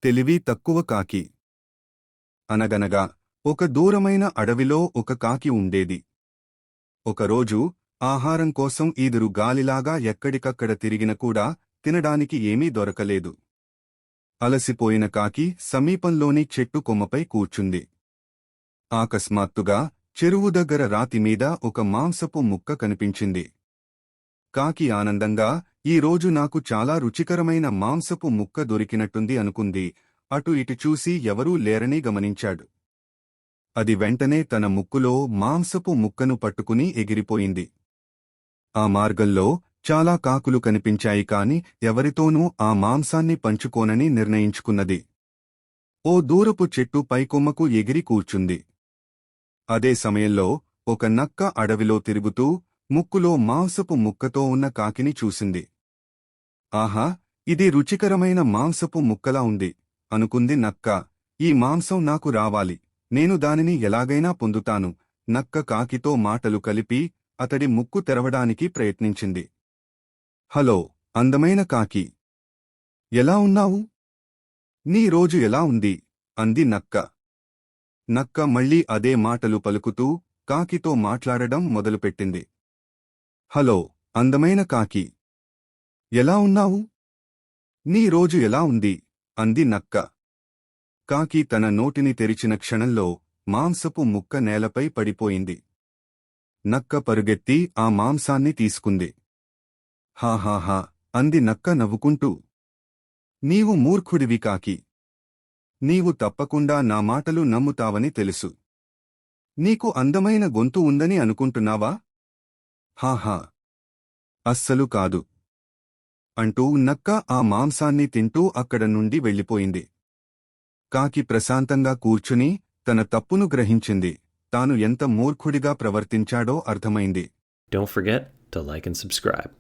తెలివి తక్కువ కాకి. అనగనగా ఒక దూరమైన అడవిలో ఒక కాకి ఉండేది. ఒకరోజు ఆహారం కోసం ఈదురు గాలిలాగా ఎక్కడికక్కడ తిరిగిన కూడా తినడానికి ఏమీ దొరకలేదు. అలసిపోయిన కాకి సమీపంలోని చెట్టు కొమ్మపై కూర్చుంది. అకస్మాత్తుగా చెరువు దగ్గర రాతిమీద ఒక మాంసపు ముక్క కనిపించింది. కాకి ఆనందంగా, ఈరోజు నాకు చాలా రుచికరమైన మాంసపు ముక్క దొరికినట్టుంది అనుకుంది. అటు ఇటు చూసి ఎవరూ లేరని గమనించాడు. అది వెంటనే తన ముక్కులో మాంసపు ముక్కను పట్టుకుని ఎగిరిపోయింది. ఆ మార్గంలో చాలా కాకులు కనిపించాయి కాని ఎవరితోనూ ఆ మాంసాన్ని పంచుకోనని నిర్ణయించుకున్నది. ఓ దూరపు చెట్టు పైకొమ్మకు ఎగిరి కూర్చుంది. అదే సమయంలో ఒక నక్క అడవిలో తిరుగుతూ ముక్కులో మాంసపు ముక్కతో ఉన్న కాకిని చూసింది. ఆహా, ఇది రుచికరమైన మాంసపు ముక్కలా ఉంది అనుకుంది నక్క. ఈ మాంసం నాకు రావాలి, నేను దానిని ఎలాగైనా పొందుతాను. నక్క కాకితో మాటలు కలిపి అతడి ముక్కు తెరవడానికి ప్రయత్నించింది. హలో, అందమైన కాకి, ఎలా ఉన్నావు? నీ రోజు ఎలా ఉంది? అంది నక్క. నక్క మళ్లీ అదే మాటలు పలుకుతూ కాకితో మాట్లాడడం మొదలుపెట్టింది. హలో, అందమైన కాకి, ఎలా ఉన్నావు? నీ రోజు ఎలా ఉంది? అంది నక్క. కాకి తన నోటిని తెరిచిన క్షణంలో మాంసపు ముక్క నేలపై పడిపోయింది. నక్క పరుగెత్తి ఆ మాంసాన్ని తీసుకుంది. హాహాహా, అంది నక్క నవ్వుకుంటూ. నీవు మూర్ఖుడివి కాకి. నీవు తప్పకుండా నా మాటలు నమ్ముతావని తెలుసు. నీకు అందమైన గొంతు ఉందని అనుకుంటున్నావా? హాహా, అస్సలు కాదు అంటూ నక్క ఆ మాంసాన్ని తింటూ అక్కడ నుండి వెళ్ళిపోయింది. కాకి ప్రశాంతంగా కూర్చుని తన తప్పును గ్రహించింది. తాను ఎంత మూర్ఖుడిగా ప్రవర్తించాడో అర్థమైంది. Don't forget to like and subscribe.